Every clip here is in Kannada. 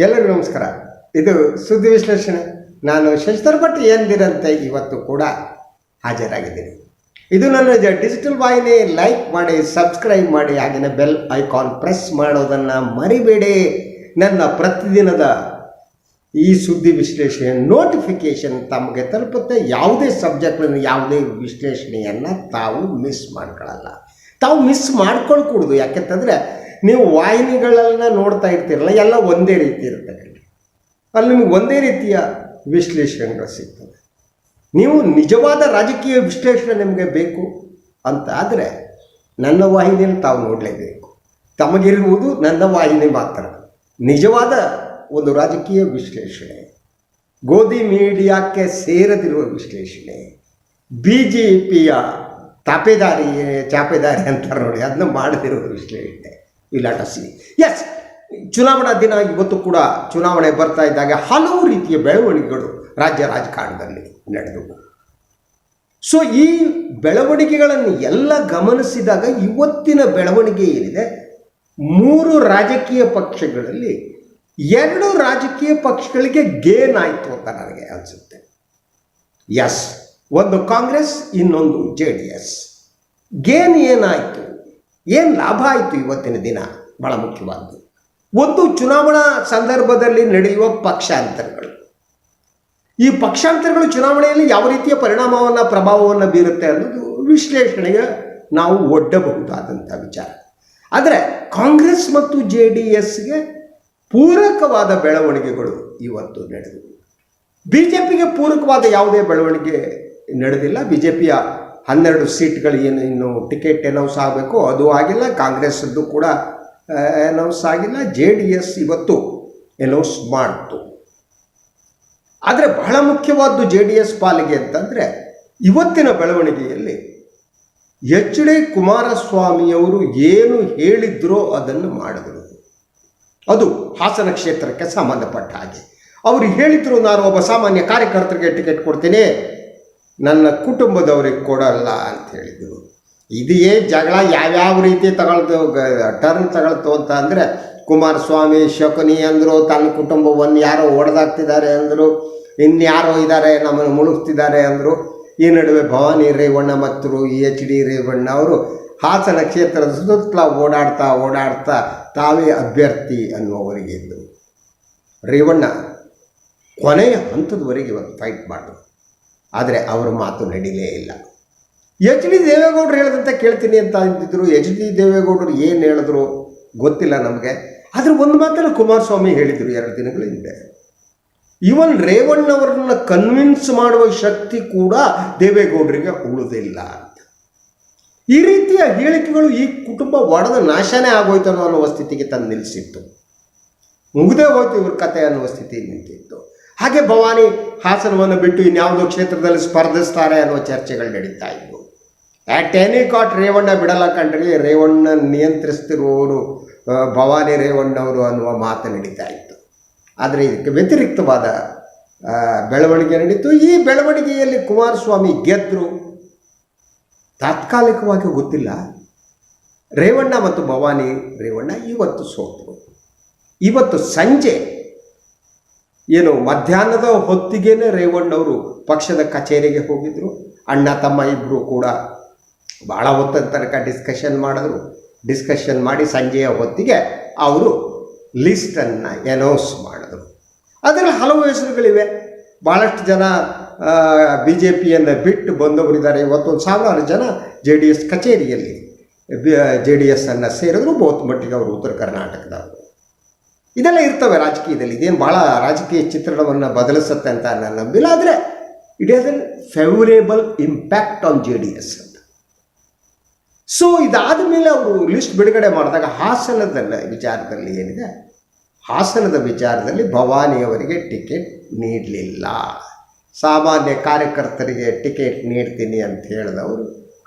ಎಲ್ಲರಿಗೂ ನಮಸ್ಕಾರ. ಇದು ಸುದ್ದಿ ವಿಶ್ಲೇಷಣೆ. ನಾನು ಶಶಿಧರ್ ಭಟ್ ಎಂದಿರಂತೆ ಇವತ್ತು ಕೂಡ ಹಾಜರಾಗಿದ್ದೀನಿ. ಇದು ನನ್ನ ಡಿಜಿಟಲ್ ವಾಹಿನಿ. ಲೈಕ್ ಮಾಡಿ, ಸಬ್ಸ್ಕ್ರೈಬ್ ಮಾಡಿ, ಹಾಗೆಯೇ ಬೆಲ್ ಐಕಾನ್ ಪ್ರೆಸ್ ಮಾಡೋದನ್ನು ಮರಿಬೇಡಿ. ನನ್ನ ಪ್ರತಿದಿನದ ಈ ಸುದ್ದಿ ವಿಶ್ಲೇಷಣೆ ನೋಟಿಫಿಕೇಷನ್ ತಮಗೆ ತಲುಪುತ್ತೆ. ಯಾವುದೇ ಸಬ್ಜೆಕ್ಟನ್ನು, ಯಾವುದೇ ವಿಶ್ಲೇಷಣೆಯನ್ನು ತಾವು ಮಿಸ್ ಮಾಡ್ಕೊಳ್ಳಲ್ಲ. ತಾವು ಮಿಸ್ ಮಾಡ್ಕೊಳ್ಕೂಡ್ದು. ಯಾಕೆಂತಂದರೆ ನೀವು ವಾಹಿನಿಗಳನ್ನ ನೋಡ್ತಾ ಇರ್ತೀರಲ್ಲ, ಎಲ್ಲ ಒಂದೇ ರೀತಿ ಇರುತ್ತೆ. ಅಲ್ಲಿ ನಿಮಗೆ ಒಂದೇ ರೀತಿಯ ವಿಶ್ಲೇಷಣೆಗಳು ಸಿಗ್ತದೆ. ನೀವು ನಿಜವಾದ ರಾಜಕೀಯ ವಿಶ್ಲೇಷಣೆ ನಿಮಗೆ ಬೇಕು ಅಂತ ಆದರೆ ನನ್ನ ವಾಹಿನಿಯಲ್ಲಿ ತಾವು ನೋಡಲೇಬೇಕು. ತಮಗಿರುವುದು ನನ್ನ ವಾಹಿನಿ ಮಾತ್ರ. ನಿಜವಾದ ಒಂದು ರಾಜಕೀಯ ವಿಶ್ಲೇಷಣೆ, ಗೋಧಿ ಮೀಡಿಯಾಕ್ಕೆ ಸೇರದಿರುವ ವಿಶ್ಲೇಷಣೆ, BJPಯ ಚಾಪೇದಾರಿ ಅಂತಾರೆ ನೋಡಿ, ಅದನ್ನ ಮಾಡದಿರುವ ವಿಶ್ಲೇಷಣೆ. ಎಸ್, ಚುನಾವಣಾ ದಿನ ಇವತ್ತು ಕೂಡ ಚುನಾವಣೆ ಬರ್ತಾ ಇದ್ದಾಗ ಹಲವು ರೀತಿಯ ಬೆಳವಣಿಗೆಗಳು ರಾಜ್ಯ ರಾಜಕಾರಣದಲ್ಲಿ ನಡೆದವು. ಸೊ ಈ ಬೆಳವಣಿಗೆಗಳನ್ನು ಎಲ್ಲ ಗಮನಿಸಿದಾಗ ಇವತ್ತಿನ ಬೆಳವಣಿಗೆ ಏನಿದೆ, 3 ರಾಜಕೀಯ ಪಕ್ಷಗಳಲ್ಲಿ 2 ರಾಜಕೀಯ ಪಕ್ಷಗಳಿಗೆ ಗೇನ್ ಆಯಿತು ಅಂತ ನನಗೆ ಅನಿಸುತ್ತೆ. ಎಸ್, ಒಂದು ಕಾಂಗ್ರೆಸ್, ಇನ್ನೊಂದು JDS. ಗೇನ್ ಏನಾಯಿತು, ಏನು ಲಾಭ ಆಯಿತು ಇವತ್ತಿನ ದಿನ? ಬಹಳ ಮುಖ್ಯವಾದ್ದು ಒಂದು ಚುನಾವಣಾ ಸಂದರ್ಭದಲ್ಲಿ ನಡೆಯುವ ಪಕ್ಷಾಂತರಗಳು. ಈ ಪಕ್ಷಾಂತರಗಳು ಚುನಾವಣೆಯಲ್ಲಿ ಯಾವ ರೀತಿಯ ಪರಿಣಾಮವನ್ನು, ಪ್ರಭಾವವನ್ನು ಬೀರುತ್ತೆ ಅನ್ನೋದು ವಿಶ್ಲೇಷಣೆಗೆ ನಾವು ಒಡ್ಡಬಹುದಾದಂಥ ವಿಚಾರ. ಆದರೆ ಕಾಂಗ್ರೆಸ್ ಮತ್ತು JDSಗೆ ಪೂರಕವಾದ ಬೆಳವಣಿಗೆಗಳು ಇವತ್ತು ನಡೆದವು. BJPಗೆ ಪೂರಕವಾದ ಯಾವುದೇ ಬೆಳವಣಿಗೆ ನಡೆದಿಲ್ಲ. BJPಯ 12 ಸೀಟ್ಗಳು ಏನು ಇನ್ನು ಟಿಕೆಟ್ ಅನೌನ್ಸ್ ಆಗಬೇಕು, ಅದು ಆಗಿಲ್ಲ. ಕಾಂಗ್ರೆಸ್ಸದ್ದು ಕೂಡ ಅನೌನ್ಸ್ ಆಗಿಲ್ಲ. JDS ಇವತ್ತು ಅನೌನ್ಸ್ ಮಾಡ್ತು. ಆದರೆ ಬಹಳ ಮುಖ್ಯವಾದ್ದು JDS ಪಾಲಿಗೆ ಅಂತಂದರೆ ಇವತ್ತಿನ ಬೆಳವಣಿಗೆಯಲ್ಲಿ HD ಕುಮಾರಸ್ವಾಮಿಯವರು ಏನು ಹೇಳಿದ್ರೋ ಅದನ್ನು ಮಾಡಿದರು. ಅದು ಹಾಸನ ಕ್ಷೇತ್ರಕ್ಕೆ ಸಂಬಂಧಪಟ್ಟ ಹಾಗೆ ಅವರು ಹೇಳಿದರು, ನಾನು ಒಬ್ಬ ಸಾಮಾನ್ಯ ಕಾರ್ಯಕರ್ತರಿಗೆ ಟಿಕೆಟ್ ಕೊಡ್ತೀನಿ, ನನ್ನ ಕುಟುಂಬದವ್ರಿಗೆ ಕೊಡಲ್ಲ ಅಂತ ಹೇಳಿದರು. ಇದೇ ಜಗಳ ಯಾವ್ಯಾವ ರೀತಿ ಟರ್ನ್ ತಗೊಳ್ತು ಅಂತ ಅಂದರೆ, ಕುಮಾರಸ್ವಾಮಿ ಶಕುನಿ ಅಂದರು, ತನ್ನ ಕುಟುಂಬವನ್ನು ಯಾರೋ ಹೊಡೆದಾಕ್ತಿದ್ದಾರೆ ಅಂದರು, ಇನ್ಯಾರೋ ಇದ್ದಾರೆ ನಮ್ಮನ್ನು ಮುಳುಗ್ತಿದ್ದಾರೆ ಅಂದರು. ಈ ನಡುವೆ ಭವಾನಿ ರೇವಣ್ಣ ಮತ್ತು HD ರೇವಣ್ಣ ಅವರು ಹಾಸನ ಕ್ಷೇತ್ರದ ಸುತ್ತಲ ಓಡಾಡ್ತಾ ತಾವೇ ಅಭ್ಯರ್ಥಿ ಅನ್ನುವವರಿಗೆ ಇದ್ದರು. ರೇವಣ್ಣ ಕೊನೆಯ ಹಂತದವರೆಗೆ ಇವತ್ತು ಫೈಟ್ ಮಾಡಿದ್ರು. ಆದರೆ ಅವರ ಮಾತು ನಡೀಲೇ ಇಲ್ಲ. HD ದೇವೇಗೌಡರು ಹೇಳಿದಂತೆ ಕೇಳ್ತೀನಿ ಅಂತ ಅಂತಿದ್ರು. HD ದೇವೇಗೌಡರು ಏನು ಹೇಳಿದ್ರು ಗೊತ್ತಿಲ್ಲ ನಮಗೆ. ಆದರೆ ಒಂದು ಮಾತನ್ನು ಕುಮಾರಸ್ವಾಮಿ ಹೇಳಿದರು 2 ದಿನಗಳ ಹಿಂದೆ. ಇವನ್ ರೇವಣ್ಣವರನ್ನ ಕನ್ವಿನ್ಸ್ ಮಾಡುವ ಶಕ್ತಿ ಕೂಡ ದೇವೇಗೌಡರಿಗೆ ಉಳಿದಿಲ್ಲ ಅಂತ. ಈ ರೀತಿಯ ಹೇಳಿಕೆಗಳು ಈ ಕುಟುಂಬ ಒಡೆದ ನಾಶನೇ ಆಗೋಯ್ತು ಅನ್ನೋ ಸ್ಥಿತಿಗೆ ತಂದು ನಿಲ್ಲಿಸಿತ್ತು. ಮುಗಿದೇ ಹೋಯ್ತು ಇವ್ರ ಕತೆ ಅನ್ನುವ ಸ್ಥಿತಿ ನಿಂತಿತ್ತು. ಹಾಗೆ ಭವಾನಿ ಹಾಸನವನ್ನು ಬಿಟ್ಟು ಇನ್ಯಾವುದೋ ಕ್ಷೇತ್ರದಲ್ಲಿ ಸ್ಪರ್ಧಿಸ್ತಾರೆ ಅನ್ನುವ ಚರ್ಚೆಗಳು ನಡೀತಾ ಇದ್ವು. ಆಟ್ ಎನಿ ಕಾಟ್ ರೇವಣ್ಣ ಬಿಡಲ್ಲ ಕಂಡ್ರಿ, ರೇವಣ್ಣ ನಿಯಂತ್ರಿಸ್ತಿರುವವರು ಭವಾನಿ ರೇವಣ್ಣವರು ಅನ್ನುವ ಮಾತು ನಡೀತಾ ಇತ್ತು. ಆದರೆ ಇದಕ್ಕೆ ವ್ಯತಿರಿಕ್ತವಾದ ಬೆಳವಣಿಗೆ ನಡೀತು. ಈ ಬೆಳವಣಿಗೆಯಲ್ಲಿ ಕುಮಾರಸ್ವಾಮಿ ಗೆದ್ದರು. ತಾತ್ಕಾಲಿಕವಾಗಿ ಗೊತ್ತಿಲ್ಲ, ರೇವಣ್ಣ ಮತ್ತು ಭವಾನಿ ರೇವಣ್ಣ ಇವತ್ತು ಸೋತರು. ಇವತ್ತು ಸಂಜೆ ಏನು ಮಧ್ಯಾಹ್ನದ ಹೊತ್ತಿಗೆನೇ ರೇವಣ್ಣವರು ಪಕ್ಷದ ಕಚೇರಿಗೆ ಹೋಗಿದ್ದರು. ಅಣ್ಣ ತಮ್ಮ ಇಬ್ಬರು ಕೂಡ ಭಾಳ ಹೊತ್ತಿನ ತನಕ ಡಿಸ್ಕಷನ್ ಮಾಡಿ ಸಂಜೆಯ ಹೊತ್ತಿಗೆ ಅವರು ಲಿಸ್ಟನ್ನು ಅನೌನ್ಸ್ ಮಾಡಿದ್ರು. ಅದರಲ್ಲಿ ಹಲವು ಹೆಸರುಗಳಿವೆ. ಭಾಳಷ್ಟು ಜನ BJPಯನ್ನು ಬಿಟ್ಟು ಬಂದವರಿದ್ದಾರೆ. ಇವತ್ತೊಂದು 1000 ಜನ JDS ಕಚೇರಿಯಲ್ಲಿ JDSನ್ನು ಸೇರಿದ್ರು. ಬಹುತ್ ಮಟ್ಟಿಗೆ ಅವರು ಉತ್ತರ ಕರ್ನಾಟಕದವರು. ಇದೆಲ್ಲ ಇರ್ತವೆ ರಾಜಕೀಯದಲ್ಲಿ. ಇದೇನು ಭಾಳ ರಾಜಕೀಯ ಚಿತ್ರಣವನ್ನು ಬದಲಿಸುತ್ತೆ ಅಂತ ನಾನು ನಂಬಿಲ್ಲ. ಆದರೆ it has N favourable impact on JDS ಅಂತ. ಸೊ ಇದಾದ ಮೇಲೆ ಅವರು ಲಿಸ್ಟ್ ಬಿಡುಗಡೆ ಮಾಡಿದಾಗ ಹಾಸನದ ವಿಚಾರದಲ್ಲಿ ಭವಾನಿಯವರಿಗೆ ಟಿಕೆಟ್ ನೀಡಲಿಲ್ಲ. ಸಾಮಾನ್ಯ ಕಾರ್ಯಕರ್ತರಿಗೆ ಟಿಕೆಟ್ ನೀಡ್ತೀನಿ ಅಂತ ಹೇಳಿದವರು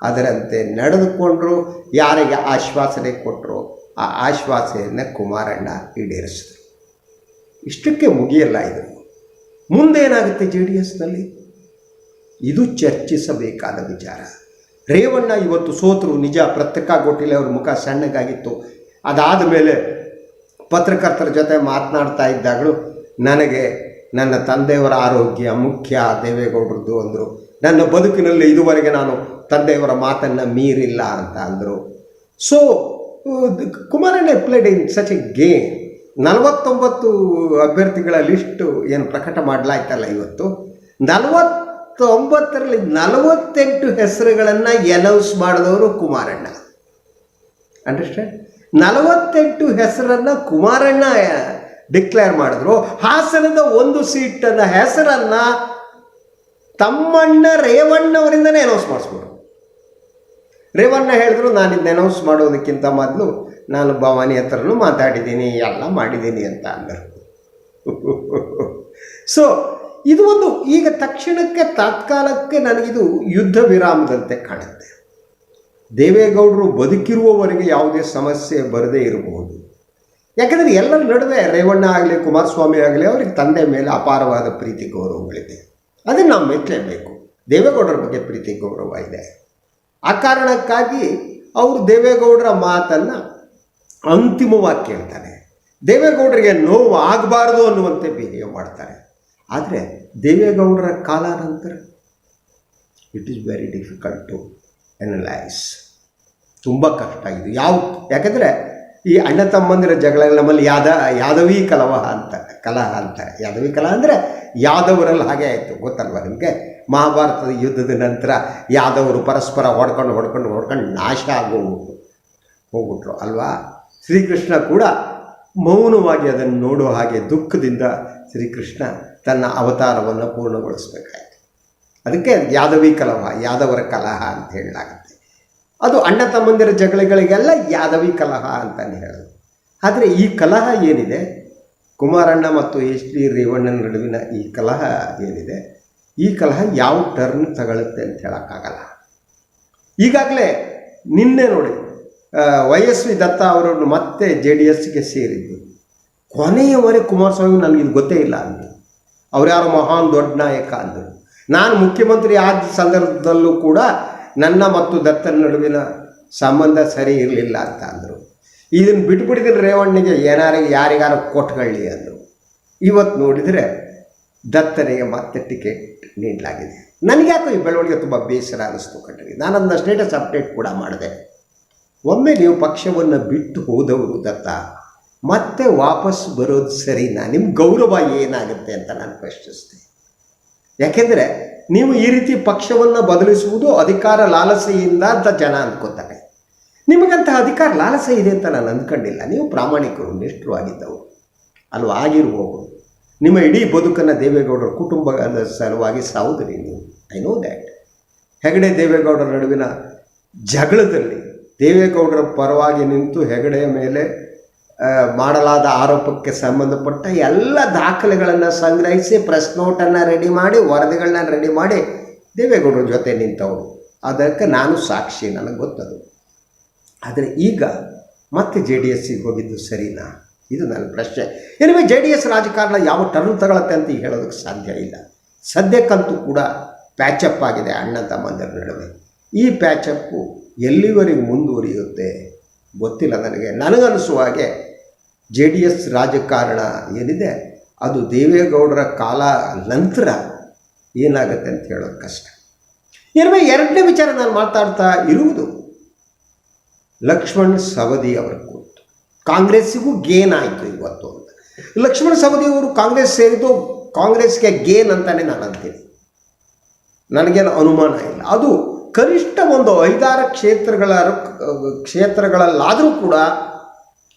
ಅದರಂತೆ ನಡೆದುಕೊಂಡರು. ಯಾರಿಗೆ ಆಶ್ವಾಸನೆ ಕೊಟ್ಟರು ಆ ಆಶ್ವಾಸನೆಯನ್ನು ಕುಮಾರಣ್ಣ ಈಡೇರಿಸಿದರು. ಇಷ್ಟಕ್ಕೆ ಮುಗಿಯಲ್ಲ ಇದು. ಮುಂದೇನಾಗುತ್ತೆ JDSನಲ್ಲಿ? ಇದು ಚರ್ಚಿಸಬೇಕಾದ ವಿಚಾರ. ರೇವಣ್ಣ ಇವತ್ತು ಸೋತರು ನಿಜ. ಪತ್ರಿಕಾಗೋಷ್ಠಿಯಲ್ಲಿ ಅವ್ರ ಮುಖ ಸಣ್ಣಗಾಗಿತ್ತು. ಅದಾದ ಮೇಲೆ ಪತ್ರಕರ್ತರ ಜೊತೆ ಮಾತನಾಡ್ತಾ ಇದ್ದಾಗಲೂ ನನಗೆ ನನ್ನ ತಂದೆಯವರ ಆರೋಗ್ಯ ಮುಖ್ಯ ದೇವೇಗೌಡರದ್ದು ಅಂದರು. ನನ್ನ ಬದುಕಿನಲ್ಲಿ ಇದುವರೆಗೆ ನಾನು ತಂದೆಯವರ ಮಾತನ್ನು ಮೀರಿಲ್ಲ ಅಂತ ಅಂದರು. So Kumaranna played in such A game. 49 ಅಭ್ಯರ್ಥಿಗಳ ಲಿಸ್ಟು ಏನು ಪ್ರಕಟ ಮಾಡಲಾಯ್ತಲ್ಲ ಇವತ್ತು, 49ರಲ್ಲಿ 48 ಹೆಸರುಗಳನ್ನು ಅನೌನ್ಸ್ ಮಾಡಿದವರು ಕುಮಾರಣ್ಣ. ಅಂಡರ್ಸ್ಟ್ಯಾಂಡ್? 48 ಹೆಸರನ್ನು ಕುಮಾರಣ್ಣ ಡಿಕ್ಲೇರ್ ಮಾಡಿದ್ರು. ಹಾಸನದ ಒಂದು ಸೀಟನ್ನು ಹೆಸರನ್ನು ತಮ್ಮಣ್ಣ ರೇವಣ್ಣವರಿಂದನೇ ಅನೌನ್ಸ್ ಮಾಡಿಸ್ಬಿಟ್ರು. ರೇವಣ್ಣ ಹೇಳಿದ್ರು, ನಾನು ಇದನ್ನ ಅನೌನ್ಸ್ ಮಾಡೋದಕ್ಕಿಂತ ಮೊದಲು ನಾನು ಭವಾನಿ ಹತ್ರನೂ ಮಾತಾಡಿದ್ದೀನಿ, ಎಲ್ಲ ಮಾಡಿದ್ದೀನಿ ಅಂತ ಅಂದರು. ಸೊ ಇದು ಒಂದು ಈಗ ತಕ್ಷಣಕ್ಕೆ ತಾತ್ಕಾಲಕ್ಕೆ ನನಗಿದು ಯುದ್ಧ ವಿರಾಮದಂತೆ ಕಾಣುತ್ತೆ. ದೇವೇಗೌಡರು ಬದುಕಿರುವವರೆಗೆ ಯಾವುದೇ ಸಮಸ್ಯೆ ಬರದೇ ಇರಬಹುದು. ಯಾಕಂದರೆ ಎಲ್ಲರ ನಡುವೆ ರೇವಣ್ಣ ಆಗಲಿ ಕುಮಾರಸ್ವಾಮಿ ಆಗಲಿ ಅವ್ರಿಗೆ ತಂದೆ ಮೇಲೆ ಅಪಾರವಾದ ಪ್ರೀತಿ ಗೌರವಗಳಿದೆ. ಅದನ್ನು ನಾವು ಮೆಚ್ಚಲೇಬೇಕು. ದೇವೇಗೌಡರ ಬಗ್ಗೆ ಪ್ರೀತಿ ಗೌರವ ಇದೆ. ಆ ಕಾರಣಕ್ಕಾಗಿ ಅವರು ದೇವೇಗೌಡರ ಮಾತನ್ನು ಅಂತಿಮವಾಗಿ ಕೇಳ್ತಾರೆ. ದೇವೇಗೌಡರಿಗೆ ನೋವು ಆಗಬಾರ್ದು ಅನ್ನುವಂತೆ ಬಿಹೇವ್ ಮಾಡ್ತಾರೆ. ಆದರೆ ದೇವೇಗೌಡರ ಕಾಲಾನಂತರ it is very difficult to analyse. ತುಂಬ ಕಷ್ಟ ಇದು. ಯಾಕಂದರೆ ಈ ಅಣ್ಣ ತಮ್ಮಂದಿರ ಜಗಳ ನಮ್ಮಲ್ಲಿ ಯಾದವಿ ಕಲಹ ಅಂತಾರೆ. ಯಾದವಿ ಕಲಹ ಅಂದರೆ ಯಾದವರಲ್ಲಿ ಹಾಗೆ ಆಯಿತು, ಗೊತ್ತಲ್ವ ನಿಮಗೆ? ಮಹಾಭಾರತದ ಯುದ್ಧದ ನಂತರ ಯಾದವರು ಪರಸ್ಪರ ಹೊಡ್ಕೊಂಡು ನಾಶ ಹೋಗ್ಬಿಟ್ರು ಅಲ್ವಾ? ಶ್ರೀಕೃಷ್ಣ ಕೂಡ ಮೌನವಾಗಿ ಅದನ್ನು ನೋಡೋ ಹಾಗೆ ದುಃಖದಿಂದ ಶ್ರೀಕೃಷ್ಣ ತನ್ನ ಅವತಾರವನ್ನು ಪೂರ್ಣಗೊಳಿಸಬೇಕಾಯಿತು. ಅದಕ್ಕೆ ಯಾದವಿ ಕಲಹ, ಯಾದವರ ಕಲಹ ಅಂತ ಹೇಳಲಾಗುತ್ತೆ. ಅದು ಅಣ್ಣ ತಮ್ಮಂದಿರ ಜಗಳಗಳಿಗೆಲ್ಲ ಯಾದವಿ ಕಲಹ ಅಂತಲೇ ಹೇಳೋದು. ಆದರೆ ಈ ಕಲಹ ಏನಿದೆ, ಕುಮಾರಣ್ಣ ಮತ್ತು HD ರೇವಣ್ಣನ ನಡುವಿನ ಈ ಕಲಹ ಏನಿದೆ, ಈ ಕಲಹ ಯಾವ ಟರ್ನ್ ತಗೊಳುತ್ತೆ ಅಂತ ಹೇಳೋಕ್ಕಾಗಲ್ಲ. ಈಗಾಗಲೇ ನಿನ್ನೆ ನೋಡಿ YSV ದತ್ತ ಅವರನ್ನು ಮತ್ತೆ JDSಗೆ ಸೇರಿದ್ದು. ಕೊನೆಯವರೆಗೆ ಕುಮಾರಸ್ವಾಮಿ ನನಗಿದು ಗೊತ್ತೇ ಇಲ್ಲ ಅಂದರು. ಅವ್ರು ಯಾರೋ ಮಹಾನ್ ದೊಡ್ಡ ನಾಯಕ ಅಂದರು. ನಾನು ಮುಖ್ಯಮಂತ್ರಿ ಆದ ಸಂದರ್ಭದಲ್ಲೂ ಕೂಡ ನನ್ನ ಮತ್ತು ದತ್ತನ ನಡುವಿನ ಸಂಬಂಧ ಸರಿ ಇರಲಿಲ್ಲ ಅಂತ ಅಂದರು. ಇದನ್ನು ಬಿಟ್ಬಿಟ್ಟಿದ್ರೆ ರೇವಣ್ಣಗೆ ಯಾರಿಗಾರ ಕೊಟ್ಕೊಳ್ಳಿ ಅಂದರು. ಇವತ್ತು ನೋಡಿದರೆ ದತ್ತನಿಗೆ ಮತ್ತೆ ಟಿಕೆಟ್ ನೀಡಲಾಗಿದೆ. ನನಗ್ಯಾಕೋ ಈ ಬೆಳವಣಿಗೆ ತುಂಬ ಬೇಸರ ಅನ್ನಿಸ್ತು ಕಣ್ರಿ. ನಾನು ಅದನ್ನ ಸ್ಟೇಟಸ್ ಅಪ್ಡೇಟ್ ಕೂಡ ಮಾಡಿದೆ. ಒಮ್ಮೆ ನೀವು ಪಕ್ಷವನ್ನು ಬಿಟ್ಟು ಹೋದವರು ದತ್ತ, ಮತ್ತೆ ವಾಪಸ್ ಬರೋದು ಸರಿನಾ? ನಿಮ್ಮ ಗೌರವ ಏನಾಗುತ್ತೆ ಅಂತ ನಾನು ಪ್ರಶ್ನಿಸ್ತೀನಿ. ಯಾಕೆಂದರೆ ನೀವು ಈ ರೀತಿ ಪಕ್ಷವನ್ನು ಬದಲಿಸುವುದು ಅಧಿಕಾರ ಲಾಲಸೆಯಿಂದ ಅಂತ ಜನ ಅಂದ್ಕೋತಾರೆ. ನಿಮಗಂತಹ ಅಧಿಕಾರ ಲಾಲಸೆ ಇದೆ ಅಂತ ನಾನು ಅಂದ್ಕೊಂಡಿಲ್ಲ. ನೀವು ಪ್ರಾಮಾಣಿಕರು, ನಿಷ್ಠರು ಆಗಿದ್ದವರು ಅಲ್ವ, ಆಗಿರುವವರು. ನಿಮ್ಮ ಇಡೀ ಬದುಕನ್ನು ದೇವೇಗೌಡರ ಕುಟುಂಬದ ಸಲುವಾಗಿ ಸಾವುದ್ರಿ ನೀವು. I know that. ಹೆಗಡೆ ದೇವೇಗೌಡರ ನಡುವಿನ ಜಗಳದಲ್ಲಿ ದೇವೇಗೌಡರ ಪರವಾಗಿ ನಿಂತು ಹೆಗಡೆಯ ಮೇಲೆ ಮಾಡಲಾದ ಆರೋಪಕ್ಕೆ ಸಂಬಂಧಪಟ್ಟ ಎಲ್ಲ ದಾಖಲೆಗಳನ್ನು ಸಂಗ್ರಹಿಸಿ ಪ್ರೆಸ್ ನೋಟನ್ನು ರೆಡಿ ಮಾಡಿ, ವರದಿಗಳನ್ನ ರೆಡಿ ಮಾಡಿ ದೇವೇಗೌಡರ ಜೊತೆ ನಿಂತವರು. ಅದಕ್ಕೆ ನಾನು ಸಾಕ್ಷಿ, ನನಗೆ ಗೊತ್ತದು. ಆದರೆ ಈಗ ಮತ್ತೆ JDSಗೆ ಹೋಗಿದ್ದು ಸರಿನಾ? ಇದು ನನ್ನ ಪ್ರಶ್ನೆ. ಏನಿವೆ JDS ರಾಜಕಾರಣ ಯಾವ ಟರ್ನ್ ತಗೊಳುತ್ತೆ ಅಂತ ಹೇಳೋದಕ್ಕೆ ಸಾಧ್ಯ ಇಲ್ಲ. ಸದ್ಯಕ್ಕಂತೂ ಕೂಡ ಪ್ಯಾಚಪ್ ಆಗಿದೆ ಅಣ್ಣ ತಮ್ಮಂದಿರ ನಡುವೆ. ಈ ಪ್ಯಾಚಪ್ಪು ಎಲ್ಲಿವರೆಗೆ ಮುಂದುವರಿಯುತ್ತೆ ಗೊತ್ತಿಲ್ಲ ನನಗೆ. ನನಗನ್ನಿಸುವ ಹಾಗೆ JDS ರಾಜಕಾರಣ ಏನಿದೆ ಅದು ದೇವೇಗೌಡರ ಕಾಲ ನಂತರ ಏನಾಗುತ್ತೆ ಅಂತ ಹೇಳೋದು ಕಷ್ಟ. ಏನಿವೆ ಎರಡನೇ ವಿಚಾರ ನಾನು ಮಾತಾಡ್ತಾ ಇರುವುದು ಲಕ್ಷ್ಮಣ್ ಸವದಿ ಅವರ ಕುರಿತು. ಕಾಂಗ್ರೆಸ್ಸಿಗೂ ಗೇನ್ ಆಯಿತು ಇವತ್ತು ಅಂತ. ಲಕ್ಷ್ಮಣ್ ಸವದಿ ಅವರು ಕಾಂಗ್ರೆಸ್ ಸೇರಿದ್ದು ಕಾಂಗ್ರೆಸ್ಗೆ ಗೇನ್ ಅಂತಲೇ ನಾನು ಅಂತೀನಿ. ನನಗೇನು ಅನುಮಾನ ಇಲ್ಲ. ಅದು ಕನಿಷ್ಠ ಒಂದು 5-6 ಕ್ಷೇತ್ರಗಳಲ್ಲಾದರೂ ಕೂಡ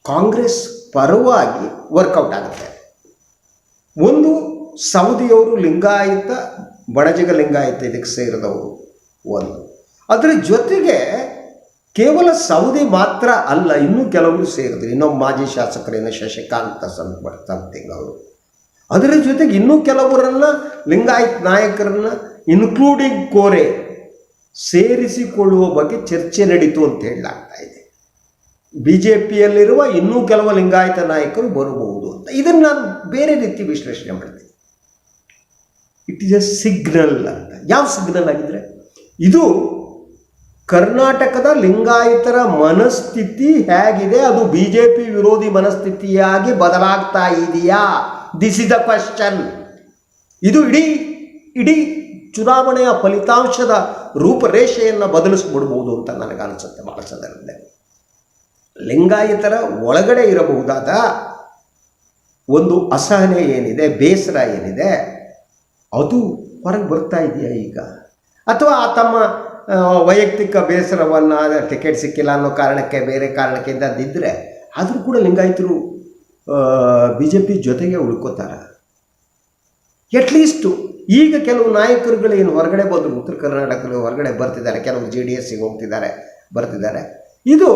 ಕಾಂಗ್ರೆಸ್ ಪರವಾಗಿ ವರ್ಕೌಟ್ ಆಗುತ್ತೆ. ಒಂದು, ಸವದಿಯವರು ಲಿಂಗಾಯತ, ಬಣಜಿಗ ಲಿಂಗಾಯತ ಇದಕ್ಕೆ ಸೇರಿದವರು ಒಂದು. ಅದರ ಜೊತೆಗೆ ಕೇವಲ ಸವದಿ ಮಾತ್ರ ಅಲ್ಲ, ಇನ್ನೂ ಕೆಲವರು ಸೇರಿದ್ರು. ಇನ್ನೊಬ್ಬ ಮಾಜಿ ಶಾಸಕರೇನು ಶಶಿಕಾಂತ ಸಮಥಿಂಗ್ ಅವರು. ಅದರ ಜೊತೆಗೆ ಇನ್ನೂ ಕೆಲವರನ್ನು ಲಿಂಗಾಯತ್ ನಾಯಕರನ್ನು ಇನ್ಕ್ಲೂಡಿಂಗ್ ಕೋರೆ ಸೇರಿಸಿಕೊಳ್ಳುವ ಬಗ್ಗೆ ಚರ್ಚೆ ನಡೀತು ಅಂತ ಹೇಳಲಾಗ್ತಾ ಇದೆ. BJPಯಲ್ಲಿರುವ ಇನ್ನೂ ಕೆಲವು ಲಿಂಗಾಯತ ನಾಯಕರು ಬರಬಹುದು ಅಂತ. ಇದನ್ನು ನಾನು ಬೇರೆ ರೀತಿ ವಿಶ್ಲೇಷಣೆ ಮಾಡ್ತೀನಿ. ಇಟ್ ಈಸ್ ಎ ಸಿಗ್ನಲ್ ಅಂತ. ಯಾವ ಸಿಗ್ನಲ್ ಆಗಿದ್ರೆ, ಇದು ಕರ್ನಾಟಕದ ಲಿಂಗಾಯತರ ಮನಸ್ಥಿತಿ ಹೇಗಿದೆ, ಅದು ಬಿ ಜೆ ಪಿ ವಿರೋಧಿ ಮನಸ್ಥಿತಿಯಾಗಿ ಬದಲಾಗ್ತಾ ಇದೆಯಾ? This is the question. ಇದು ಇಡೀ ಚುನಾವಣೆಯ ಫಲಿತಾಂಶದ ರೂಪರೇಷೆಯನ್ನು ಬದಲಿಸ್ಬಿಡ್ಬೋದು ಅಂತ ನನಗನ್ಸುತ್ತೆ ಭಾಳ ಸಂದರ್ಭದಲ್ಲಿ. ಲಿಂಗಾಯತರ ಒಳಗಡೆ ಇರಬಹುದಾದ ಒಂದು ಅಸಹನೆ ಏನಿದೆ, ಬೇಸರ ಏನಿದೆ, ಅದು ಹೊರಗೆ ಬರ್ತಾ ಇದೆಯಾ ಈಗ? ಅಥವಾ ತಮ್ಮ ವೈಯಕ್ತಿಕ ಬೇಸರವನ್ನು ಟಿಕೆಟ್ ಸಿಕ್ಕಿಲ್ಲ ಅನ್ನೋ ಕಾರಣಕ್ಕೆ, ಬೇರೆ ಕಾರಣಕ್ಕೆ ಇದ್ದರೆ ಆದರೂ ಕೂಡ ಲಿಂಗಾಯತರು ಬಿ ಜೆ ಪಿ ಜೊತೆಗೆ ಉಳ್ಕೋತಾರೆ. ಅಟ್ಲೀಸ್ಟು ಈಗ ಕೆಲವು ನಾಯಕರುಗಳು ಏನು ಹೊರಗಡೆ ಬಂದರು, ಉತ್ತರ ಕರ್ನಾಟಕದಲ್ಲಿ ಹೊರಗಡೆ ಬರ್ತಿದ್ದಾರೆ, ಕೆಲವರು JDSಗೆ ಹೋಗ್ತಿದ್ದಾರೆ, ಬರ್ತಿದ್ದಾರೆ. ಇದು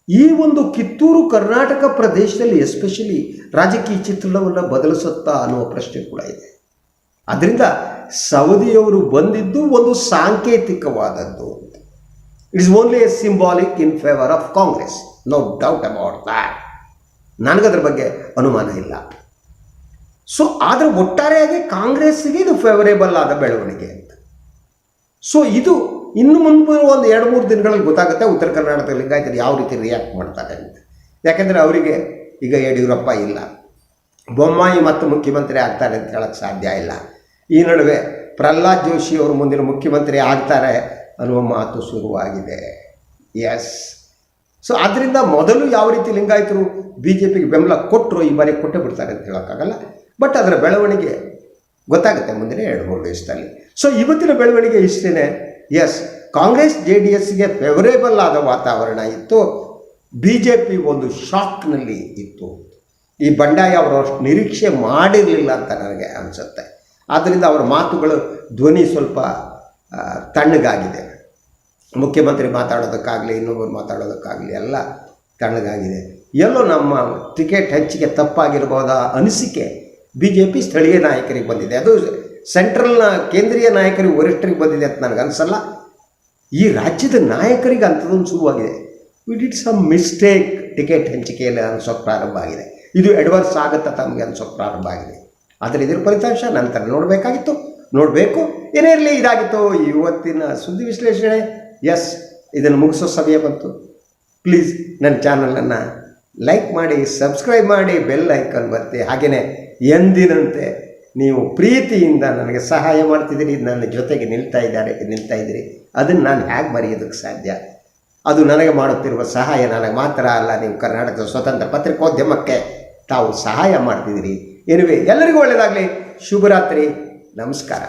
ಈ ಒಂದು ಕಿತ್ತೂರು ಕರ್ನಾಟಕ ಪ್ರದೇಶದಲ್ಲಿ ಎಸ್ಪೆಷಲಿ ರಾಜಕೀಯ ಚಿತ್ರಣವನ್ನು ಬದಲಿಸುತ್ತಾ ಅನ್ನುವ ಪ್ರಶ್ನೆ ಕೂಡ ಇದೆ. ಅದರಿಂದ ಸವದಿಯವರು ಬಂದಿದ್ದು ಒಂದು ಸಾಂಕೇತಿಕವಾದದ್ದು. It is only a symbolic in favour of Congress, no doubt about that. ನನಗದ್ರ ಬಗ್ಗೆ ಅನುಮಾನ ಇಲ್ಲ. ಸೊ ಆದರೆ ಒಟ್ಟಾರೆಯಾಗಿ ಕಾಂಗ್ರೆಸ್ಸಿಗೆ ಇದು ಫೇವರೇಬಲ್ ಆದ ಬೆಳವಣಿಗೆ ಅಂತ. ಸೊ ಇದು ಇನ್ನು ಮುಂದೆ ಒಂದು 2-3 ದಿನಗಳಲ್ಲಿ ಗೊತ್ತಾಗುತ್ತೆ ಉತ್ತರ ಕರ್ನಾಟಕದ ಲಿಂಗಾಯತರು ಯಾವ ರೀತಿ ರಿಯಾಕ್ಟ್ ಮಾಡ್ತಾರೆ ಅಂತ. ಯಾಕೆಂದರೆ ಅವರಿಗೆ ಈಗ ಯಡಿಯೂರಪ್ಪ ಇಲ್ಲ, ಬೊಮ್ಮಾಯಿ ಮತ್ತು ಮುಖ್ಯಮಂತ್ರಿ ಆಗ್ತಾರೆ ಅಂತ ಹೇಳೋಕ್ಕೆ ಸಾಧ್ಯ ಇಲ್ಲ. ಈ ನಡುವೆ ಪ್ರಹ್ಲಾದ್ ಜೋಶಿ ಅವರು ಮುಂದಿನ ಮುಖ್ಯಮಂತ್ರಿ ಆಗ್ತಾರೆ ಅನ್ನುವ ಮಾತು ಶುರುವಾಗಿದೆ. ಎಸ್. ಸೊ ಆದ್ದರಿಂದ ಮೊದಲು ಯಾವ ರೀತಿ ಲಿಂಗಾಯತರು ಬಿ ಜೆ ಪಿಗೆ ಬೆಂಬಲ ಕೊಟ್ಟರು, ಈ ಬಾರಿ ಕೊಟ್ಟೇ ಬಿಡ್ತಾರೆ ಅಂತ ಹೇಳೋಕ್ಕಾಗಲ್ಲ. ಬಟ್ ಅದರ ಬೆಳವಣಿಗೆ ಗೊತ್ತಾಗುತ್ತೆ ಮುಂದಿನ 2-3 ದಿವಸದಲ್ಲಿ. ಸೊ ಇವತ್ತಿನ ಬೆಳವಣಿಗೆ ಇಷ್ಟೇ. ಎಸ್, ಕಾಂಗ್ರೆಸ್ JDSಗೆ ಫೇವರೇಬಲ್ ಆದ ವಾತಾವರಣ ಇತ್ತು. ಬಿ ಜೆ ಪಿ ಒಂದು ಶಾಕ್ನಲ್ಲಿ ಇತ್ತು. ಈ ಬಂಡಾಯ ಅವರು ಅಷ್ಟು ನಿರೀಕ್ಷೆ ಮಾಡಿರಲಿಲ್ಲ ಅಂತ ನನಗೆ ಅನಿಸುತ್ತೆ. ಆದ್ದರಿಂದ ಅವರ ಮಾತುಗಳು ಧ್ವನಿ ಸ್ವಲ್ಪ ತಣ್ಣಗಾಗಿದೆ. ಮುಖ್ಯಮಂತ್ರಿ ಮಾತಾಡೋದಕ್ಕಾಗಲಿ, ಇನ್ನೊಬ್ಬರು ಮಾತಾಡೋದಕ್ಕಾಗಲಿ ಎಲ್ಲ ತಣ್ಣಗಾಗಿದೆ. ಎಲ್ಲೋ ನಮ್ಮ ಟಿಕೆಟ್ ಹಂಚಿಕೆ ತಪ್ಪಾಗಿರ್ಬೋದ ಅನಿಸಿಕೆ ಬಿ ಜೆ ಪಿ ಸ್ಥಳೀಯ ನಾಯಕರಿಗೆ ಬಂದಿದೆ. ಅದು ಸೆಂಟ್ರಲ್ನ ಕೇಂದ್ರೀಯ ನಾಯಕರಿಗೆ, ವರಿಷ್ಠರಿಗೆ ಬಂದಿದೆ ಅಂತ ನನಗನ್ಸಲ್ಲ. ಈ ರಾಜ್ಯದ ನಾಯಕರಿಗೆ ಅಂಥದ್ದೊಂದು ಶುರುವಾಗಿದೆ. We did some mistake ticket ಹಂಚಿಕೆಯಲ್ಲಿ ಅನಿಸೋಕ್ಕೆ ಪ್ರಾರಂಭ ಆಗಿದೆ. ಇದು ಎಡ್ವರ್ಸ್ ಆಗುತ್ತಾ ತಮಗೆ ಅನಿಸೋಕ್ಕೆ ಪ್ರಾರಂಭ ಆಗಿದೆ. ಆದರೆ ಇದರ ಫಲಿತಾಂಶ ನಂತರ ನೋಡಬೇಕು. ಏನೇ ಇರಲಿ, ಇದಾಗಿತ್ತು ಇವತ್ತಿನ ಸುದ್ದಿ ವಿಶ್ಲೇಷಣೆ. ಎಸ್, ಇದನ್ನು ಮುಗಿಸೋ ಸಮಯ ಬಂತು. ಪ್ಲೀಸ್ ನನ್ನ ಚಾನಲನ್ನು ಲೈಕ್ ಮಾಡಿ, ಸಬ್ಸ್ಕ್ರೈಬ್ ಮಾಡಿ, ಬೆಲ್ ಐಕಾನ್ ಬರ್ತಿ. ಹಾಗೆಯೇ ಎಂದಿನಂತೆ ನೀವು ಪ್ರೀತಿಯಿಂದ ನನಗೆ ಸಹಾಯ ಮಾಡ್ತಿದ್ದೀರಿ, ನನ್ನ ಜೊತೆಗೆ ನಿಲ್ತಾ ಇದ್ದೀರಿ. ಅದನ್ನು ನಾನು ಹೇಗೆ ಮರೆಯೋದಕ್ಕೆ ಸಾಧ್ಯ? ಅದು ನನಗೆ ಮಾಡುತ್ತಿರುವ ಸಹಾಯ ನನಗೆ ಮಾತ್ರ ಅಲ್ಲ, ನೀವು ಕರ್ನಾಟಕದ ಸ್ವತಂತ್ರ ಪತ್ರಿಕೋದ್ಯಮಕ್ಕೆ ತಾವು ಸಹಾಯ ಮಾಡ್ತಿದ್ದೀರಿ. ಎನಿವೆ, ಎಲ್ಲರಿಗೂ ಒಳ್ಳೆಯದಾಗಲಿ. ಶುಭರಾತ್ರಿ. ನಮಸ್ಕಾರ.